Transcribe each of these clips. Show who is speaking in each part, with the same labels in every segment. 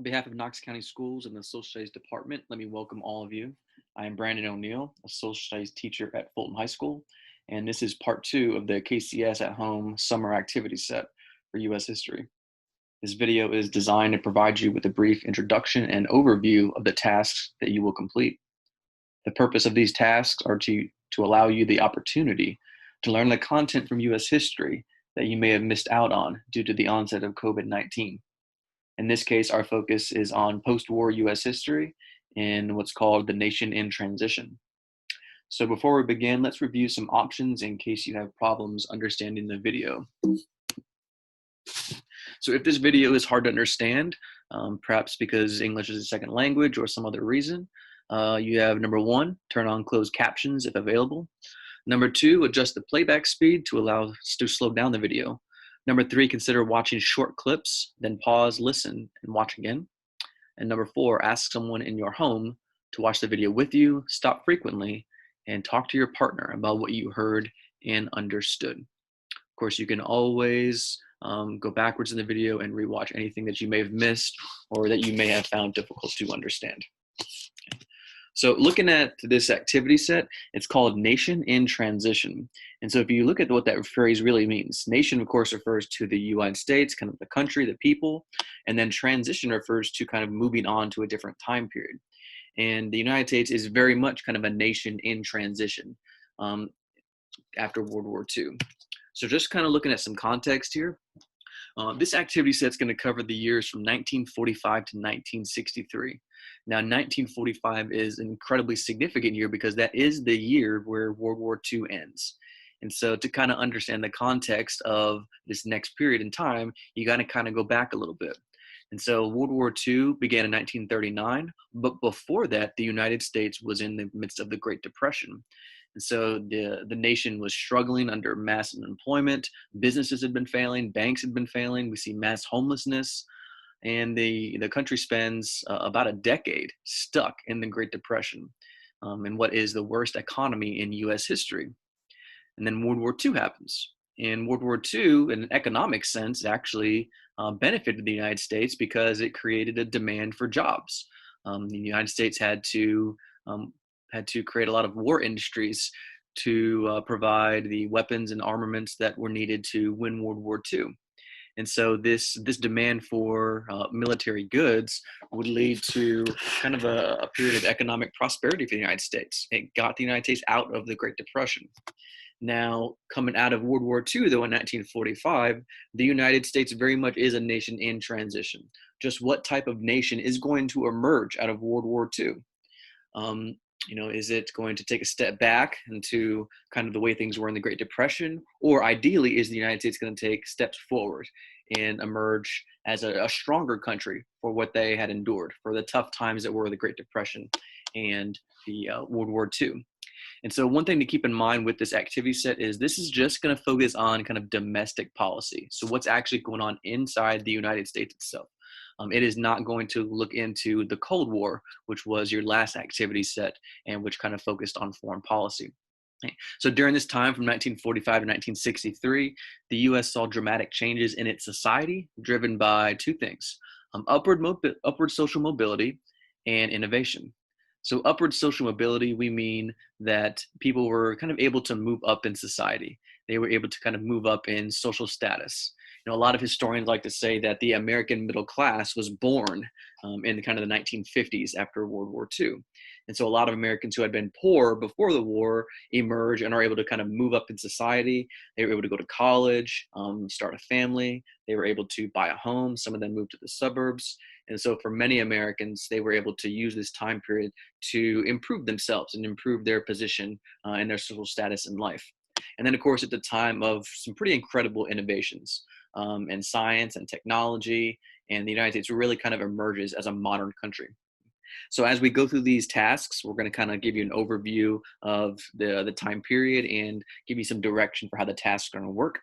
Speaker 1: On behalf of Knox County Schools and the Social Studies Department, let me welcome all of you. I am Brandon O'Neill, a social studies teacher at Fulton High School, and this is part 2 of the KCS at Home summer activity set for U.S. history. This video is designed to provide you with a brief introduction and overview of the tasks that you will complete. The purpose of these tasks are to allow you the opportunity to learn the content from U.S. history that you may have missed out on due to the onset of COVID-19. In this case, our focus is on post-war U.S. history in what's called the nation in transition. So before we begin, let's review some options in case you have problems understanding the video. So if this video is hard to understand, perhaps because English is a second language or some other reason, you have number 1, turn on closed captions if available. Number 2, adjust the playback speed to allow us to slow down the video. Number 3, consider watching short clips, then pause, listen, and watch again. And number 4, ask someone in your home to watch the video with you, stop frequently, and talk to your partner about what you heard and understood. Of course, you can always go backwards in the video and rewatch anything that you may have missed or that you may have found difficult to understand. So looking at this activity set, it's called Nation in Transition. And so if you look at what that phrase really means, nation, of course, refers to the United States, kind of the country, the people, and then transition refers to kind of moving on to a different time period. And the United States is very much kind of a nation in transition after World War II. So just kind of looking at some context here. This activity set is going to cover the years from 1945 to 1963. Now, 1945 is an incredibly significant year because that is the year where World War II ends. And so to kind of understand the context of this next period in time, you got to kind of go back a little bit. And so World War II began in 1939, but before that, the United States was in the midst of the Great Depression. And so the nation was struggling under mass unemployment. Businesses had been failing, banks had been failing. We see mass homelessness, and the country spends about a decade stuck in the Great Depression, in what is the worst economy in U.S. history. And then World War II happens. And World War II, in an economic sense, actually benefited the United States because it created a demand for jobs. The United States had to create a lot of war industries to provide the weapons and armaments that were needed to win World War II. And so this demand for military goods would lead to kind of a period of economic prosperity for the United States. It got the United States out of the Great Depression. Now, coming out of World War II, though, in 1945, the United States very much is a nation in transition. Just what type of nation is going to emerge out of World War II? Is it going to take a step back into kind of the way things were in the Great Depression? Or ideally, is the United States going to take steps forward and emerge as a stronger country for what they had endured, for the tough times that were the Great Depression and the World War II? And so one thing to keep in mind with this activity set is this is just going to focus on kind of domestic policy. So what's actually going on inside the United States itself. It is not going to look into the Cold War, which was your last activity set and which kind of focused on foreign policy. Okay. So during this time from 1945 to 1963, the U.S. saw dramatic changes in its society driven by two things, upward social mobility and innovation. So upward social mobility, we mean that people were kind of able to move up in society. They were able to kind of move up in social status. A lot of historians like to say that the American middle class was born in the kind of the 1950s after World War II. And so a lot of Americans who had been poor before the war emerge and are able to kind of move up in society. They were able to go to college, start a family. They were able to buy a home. Some of them moved to the suburbs. And so for many Americans, they were able to use this time period to improve themselves and improve their position and their social status in life. And then, of course, at the time of some pretty incredible innovations in science and technology, and the United States really kind of emerges as a modern country. So as we go through these tasks, we're going to kind of give you an overview of the time period and give you some direction for how the tasks are going to work.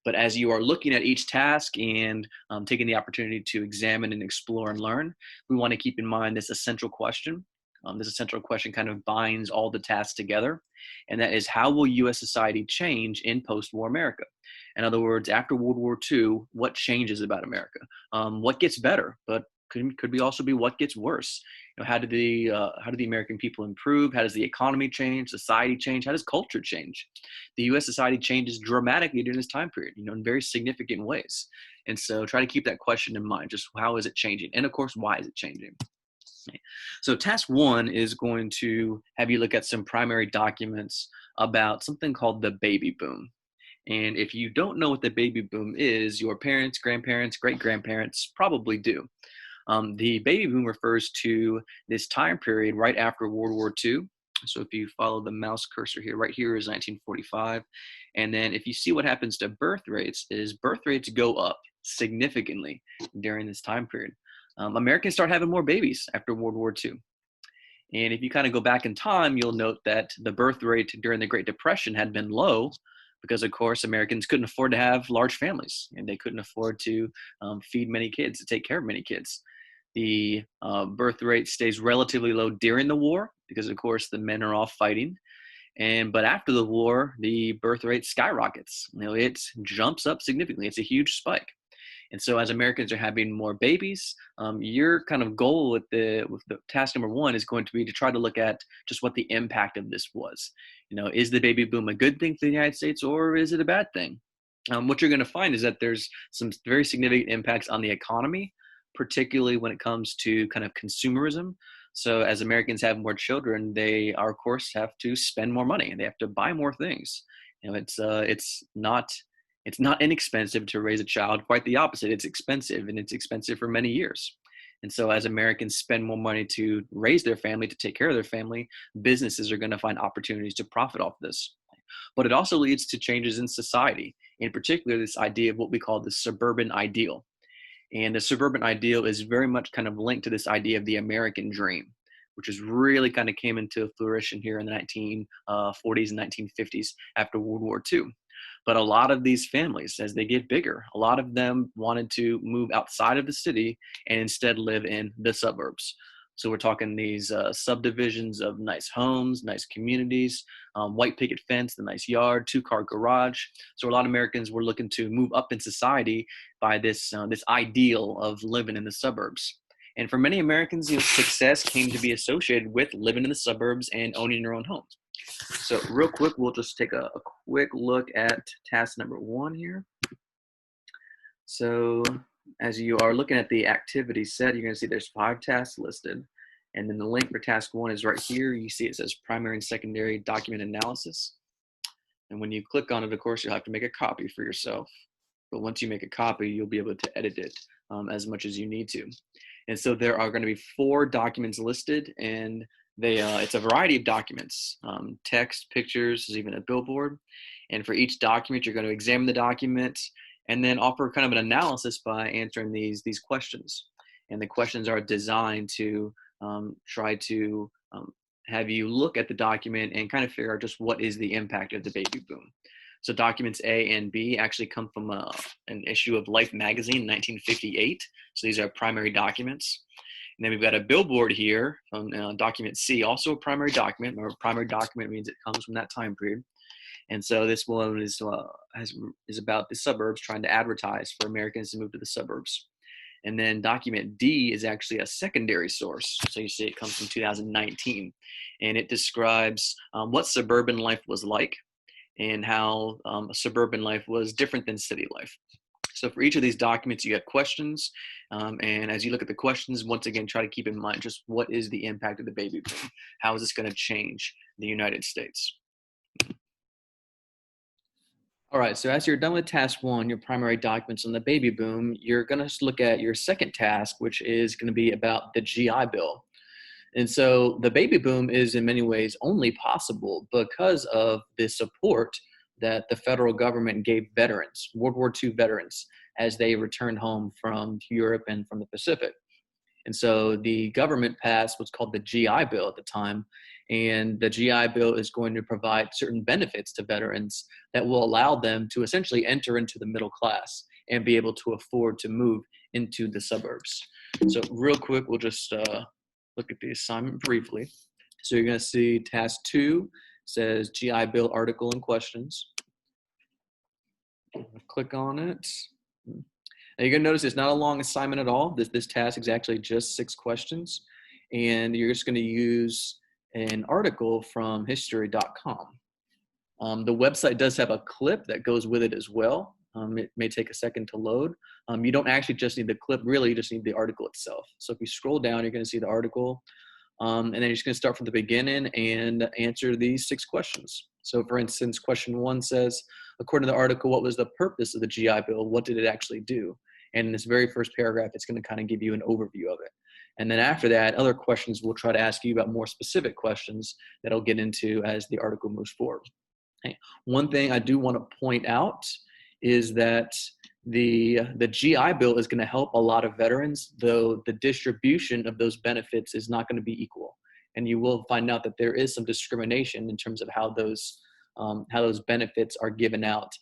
Speaker 1: But as you are looking at each task and taking the opportunity to examine and explore and learn, we want to keep in mind this essential question. This essential question kind of binds all the tasks together, and that is, how will U.S. society change in post-war America? In other words, after World War II, what changes about America? What gets better, but could be also be what gets worse. How do the American people improve? How does the economy change? Society change? How does culture change? The U.S. society changes dramatically during this time period, in very significant ways. And so try to keep that question in mind. Just how is it changing? And of course, why is it changing? So task one is going to have you look at some primary documents about something called the baby boom. And if you don't know what the baby boom is, your parents, grandparents, great grandparents probably do. The baby boom refers to this time period right after World War II. So if you follow the mouse cursor here, right here is 1945. And then if you see what happens to birth rates, is birth rates go up significantly during this time period. Americans start having more babies after World War II. And if you kind of go back in time, you'll note that the birth rate during the Great Depression had been low because, of course, Americans couldn't afford to have large families and they couldn't afford to feed many kids, to take care of many kids. The birth rate stays relatively low during the war because, of course, the men are off fighting. But after the war, the birth rate skyrockets. It jumps up significantly. It's a huge spike. And so as Americans are having more babies, your kind of goal with the task number one is going to be to try to look at just what the impact of this was. Is the baby boom a good thing for the United States or is it a bad thing? What you're going to find is that there's some very significant impacts on the economy, particularly when it comes to kind of consumerism. So as Americans have more children, they are, of course, have to spend more money and they have to buy more things. It's not inexpensive to raise a child. Quite the opposite. It's expensive, and it's expensive for many years. And so as Americans spend more money to raise their family, to take care of their family, businesses are going to find opportunities to profit off this. But it also leads to changes in society, in particular, this idea of what we call the suburban ideal. And the suburban ideal is very much kind of linked to this idea of the American dream, which is really kind of came into fruition here in the 1940s and 1950s after World War II. But a lot of these families, as they get bigger, a lot of them wanted to move outside of the city and instead live in the suburbs. So we're talking these subdivisions of nice homes, nice communities, white picket fence, the nice yard, two-car garage. So a lot of Americans were looking to move up in society by this ideal of living in the suburbs. And for many Americans, success came to be associated with living in the suburbs and owning your own home. So real quick, we'll just take a quick look at task number one here. So as you are looking at the activity set, you're going to see there's 5 tasks listed. And then the link for task 1 is right here. You see it says primary and secondary document analysis. And when you click on it, of course, you'll have to make a copy for yourself. But once you make a copy, you'll be able to edit it as much as you need to. And so there are going to be 4 documents listed, and it's a variety of documents, text, pictures, there's even a billboard. And for each document, you're going to examine the document and then offer kind of an analysis by answering these questions. And the questions are designed to try to have you look at the document and kind of figure out just what is the impact of the baby boom. So documents A and B actually come from an issue of Life magazine in 1958. So these are primary documents. And then we've got a billboard here from document C, also a primary document. Or primary document means it comes from that time period. And so this one is about the suburbs, trying to advertise for Americans to move to the suburbs. And then document D is actually a secondary source. So you see it comes from 2019. And it describes what suburban life was like and how suburban life was different than city life. So for each of these documents, you have questions. And as you look at the questions, once again, try to keep in mind just what is the impact of the baby boom? How is this going to change the United States? All right, so as you're done with task 1, your primary documents on the baby boom, you're going to look at your second task, which is going to be about the GI Bill. And so the baby boom is in many ways only possible because of the support that the federal government gave veterans, World War II veterans, as they returned home from Europe and from the Pacific. And so the government passed what's called the GI Bill at the time. And the GI Bill is going to provide certain benefits to veterans that will allow them to essentially enter into the middle class and be able to afford to move into the suburbs. So real quick, we'll just look at the assignment briefly. So you're going to see task 2 says GI Bill article and questions. Click on it. Now you're gonna notice it's not a long assignment at all. This task is actually just 6 questions, and you're just gonna use an article from history.com. The website does have a clip that goes with it as well. It may take a second to load. You don't actually just need the clip, really, you just need the article itself. So if you scroll down, you're gonna see the article, and then you're just gonna start from the beginning and answer these 6 questions. So for instance, question 1 says, according to the article, what was the purpose of the GI Bill? What did it actually do? And in this very first paragraph, it's gonna kind of give you an overview of it. And then after that, other questions will try to ask you about more specific questions that I'll get into as the article moves forward. Okay. One thing I do want to point out is that the GI Bill is going to help a lot of veterans, though the distribution of those benefits is not going to be equal. And you will find out that there is some discrimination in terms of how those benefits are given out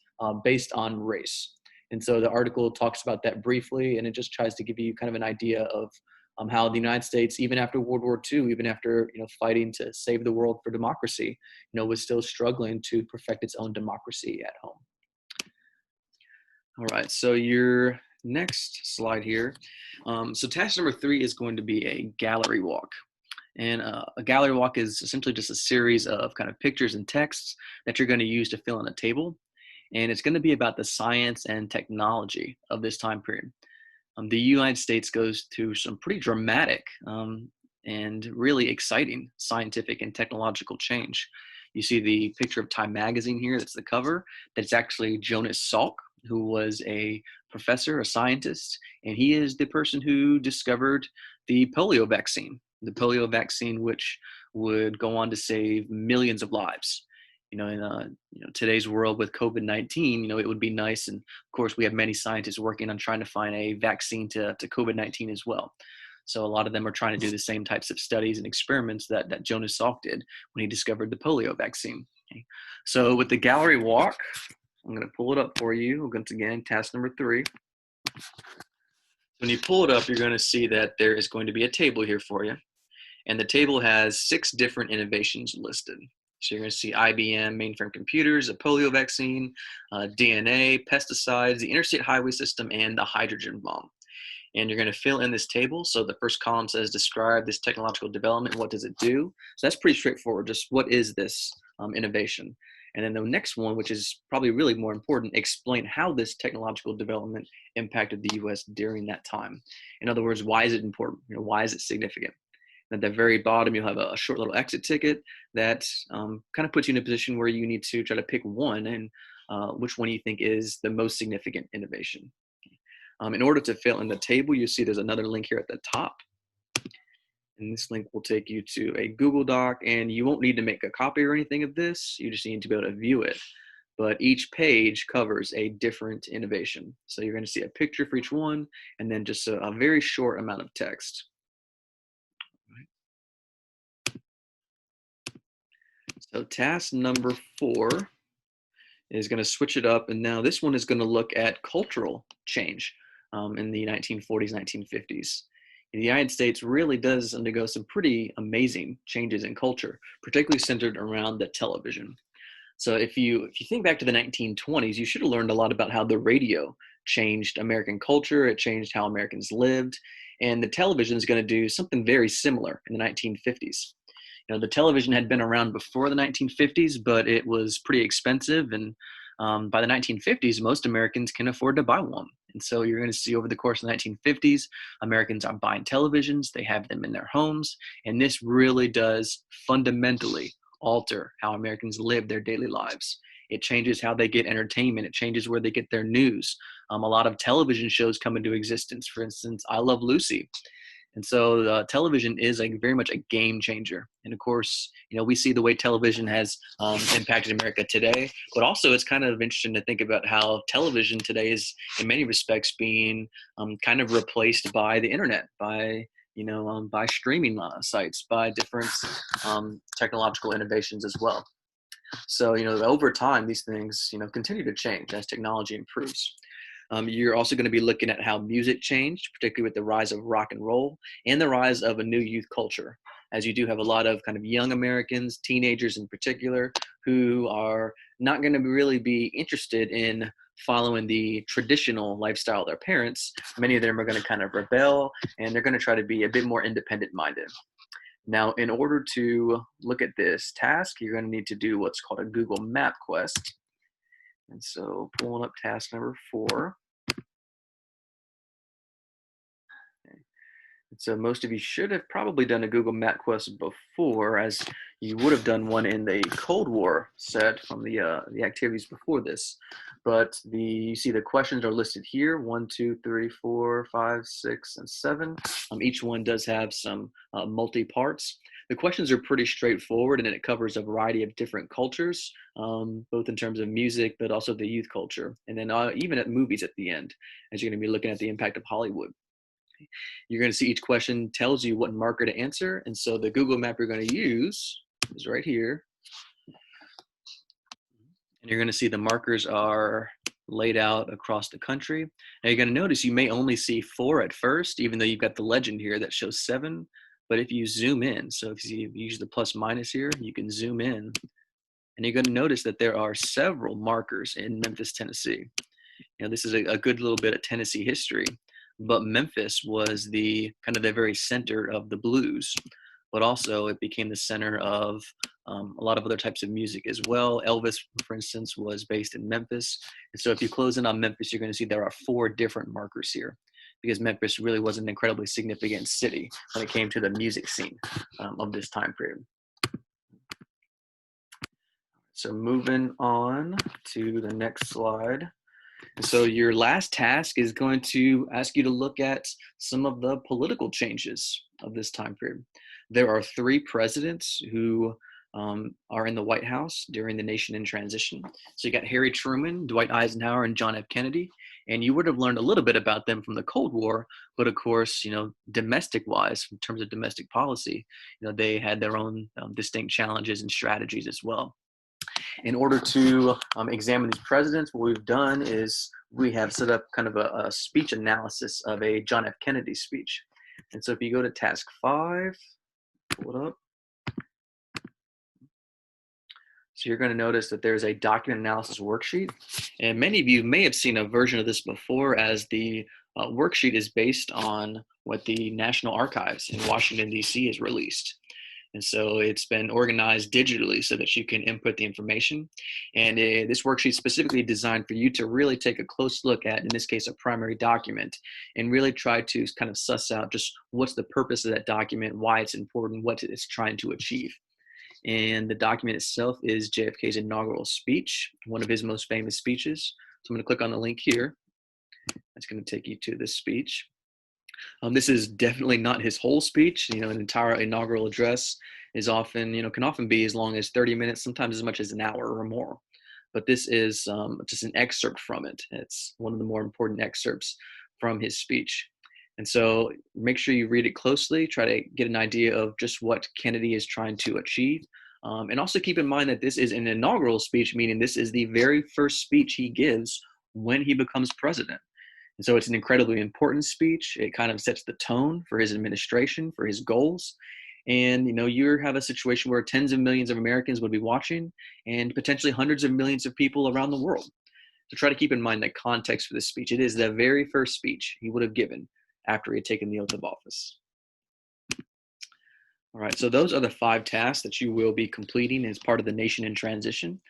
Speaker 1: based on race. And so the article talks about that briefly, and it just tries to give you kind of an idea of how the United States, even after World War II, even after fighting to save the world for democracy, was still struggling to perfect its own democracy at home. All right, so your next slide here. So task number 3 is going to be a gallery walk. And a gallery walk is essentially just a series of kind of pictures and texts that you're going to use to fill in a table. And it's going to be about the science and technology of this time period. The United States goes through some pretty dramatic and really exciting scientific and technological change. You see the picture of Time magazine here, that's the cover. That's actually Jonas Salk, who was a professor, a scientist, and he is the person who discovered the polio vaccine, which would go on to save millions of lives. In today's world with COVID-19, it would be nice. And of course, we have many scientists working on trying to find a vaccine to COVID-19 as well. So a lot of them are trying to do the same types of studies and experiments that Jonas Salk did when he discovered the polio vaccine. Okay. So with the gallery walk, I'm going to pull it up for you. Once again, task number 3. When you pull it up, you're going to see that there is going to be a table here for you. And the table has 6 different innovations listed. So you're going to see IBM mainframe computers, a polio vaccine, DNA, pesticides, the interstate highway system, and the hydrogen bomb. And you're going to fill in this table. So the first column says, describe this technological development. What does it do? So that's pretty straightforward. Just what is this innovation? And then the next one, which is probably really more important, explain how this technological development impacted the U.S. during that time. In other words, why is it important? Why is it significant? At the very bottom, you'll have a short little exit ticket that kind of puts you in a position where you need to try to pick one and which one you think is the most significant innovation. In order to fill in the table, you see there's another link here at the top. And this link will take you to a Google Doc, and you won't need to make a copy or anything of this. You just need to be able to view it. But each page covers a different innovation. So you're going to see a picture for each one, and then just a very short amount of text. So task number 4 is going to switch it up. And now this one is going to look at cultural change in the 1940s, 1950s. The United States really does undergo some pretty amazing changes in culture, particularly centered around the television. So if you think back to the 1920s, you should have learned a lot about how the radio changed American culture. It changed how Americans lived. And the television is going to do something very similar in the 1950s. The television had been around before the 1950s, but it was pretty expensive. And by the 1950s, most Americans can afford to buy one. And so you're going to see over the course of the 1950s, Americans are buying televisions. They have them in their homes. And this really does fundamentally alter how Americans live their daily lives. It changes how they get entertainment. It changes where they get their news. A lot of television shows come into existence. For instance, I Love Lucy. And so television is very much a game changer. And of course, we see the way television has impacted America today, but also it's kind of interesting to think about how television today is in many respects being kind of replaced by the internet, by streaming sites, by different technological innovations as well. So, over time, these things, continue to change as technology improves. You're also going to be looking at how music changed, particularly with the rise of rock and roll and the rise of a new youth culture, as you do have a lot of kind of young Americans, teenagers in particular, who are not going to really be interested in following the traditional lifestyle of their parents, many of them are going to kind of rebel and they're going to try to be a bit more independent minded. Now, in order to look at this task, you're going to need to do what's called a Google Map quest. And so pulling up task number 4. So most of you should have probably done a Google Map quest before, as you would have done one in the Cold War set from the activities before this. But you see the questions are listed here: 1, 2, 3, 4, 5, 6, and 7. Each one does have some multi-parts. The questions are pretty straightforward, and it covers a variety of different cultures, both in terms of music, but also the youth culture, and then even at movies at the end, as you're going to be looking at the impact of Hollywood. You're going to see each question tells you what marker to answer. And so the Google map you're going to use is right here. And you're going to see the markers are laid out across the country. Now you're going to notice you may only see 4 at first, even though you've got the legend here that shows 7. But if you zoom in, so if you use the plus minus here, you can zoom in. And you're going to notice that there are several markers in Memphis, Tennessee. This is a good little bit of Tennessee history. But Memphis was the kind of the very center of the blues, but also it became the center of a lot of other types of music as well. Elvis, for instance, was based in Memphis. And so if you close in on Memphis, you're going to see there are 4 different markers here, because Memphis really was an incredibly significant city when it came to the music scene of this time period. So moving on to the next slide. So your last task is going to ask you to look at some of the political changes of this time period. There are 3 presidents who are in the White House during the nation in transition. So you got Harry Truman, Dwight Eisenhower, and John F. Kennedy. And you would have learned a little bit about them from the Cold War, but of course, domestic-wise, in terms of domestic policy, they had their own distinct challenges and strategies as well. In order to examine these presidents, what we've done is we have set up kind of a speech analysis of a John F. Kennedy speech. And so if you go to task 5, pull it up. So you're going to notice that there's a document analysis worksheet. And many of you may have seen a version of this before, as the worksheet is based on what the National Archives in Washington, D.C. has released. And so it's been organized digitally so that you can input the information. And this worksheet is specifically designed for you to really take a close look at, in this case, a primary document, and really try to kind of suss out just what's the purpose of that document, why it's important, what it's trying to achieve. And the document itself is JFK's inaugural speech, one of his most famous speeches. So I'm going to click on the link here. That's going to take you to this speech. This is definitely not his whole speech. An entire inaugural address is often, can often be as long as 30 minutes, sometimes as much as an hour or more. But this is just an excerpt from it. It's one of the more important excerpts from his speech. And so make sure you read it closely, try to get an idea of just what Kennedy is trying to achieve. And also keep in mind that this is an inaugural speech, meaning this is the very first speech he gives when he becomes president. And so it's an incredibly important speech. It kind of sets the tone for his administration, for his goals. And, you have a situation where tens of millions of Americans would be watching, and potentially hundreds of millions of people around the world. So try to keep in mind the context for this speech. It is the very first speech he would have given after he had taken the oath of office. All right, so those are the 5 tasks that you will be completing as part of the nation in transition.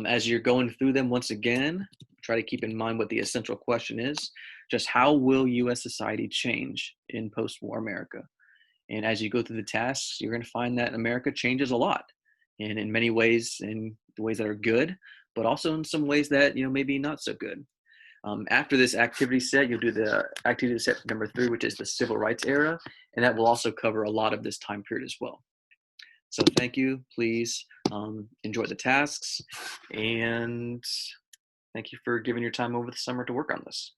Speaker 1: As you're going through them, once again, try to keep in mind what the essential question is. Just how will U.S. society change in post-war America? And as you go through the tasks, you're going to find that America changes a lot, and in many ways, in the ways that are good, but also in some ways that, maybe not so good. After this activity set, you'll do the activity set number 3, which is the civil rights era, and that will also cover a lot of this time period as well. So thank you. Please enjoy the tasks, and thank you for giving your time over the summer to work on this.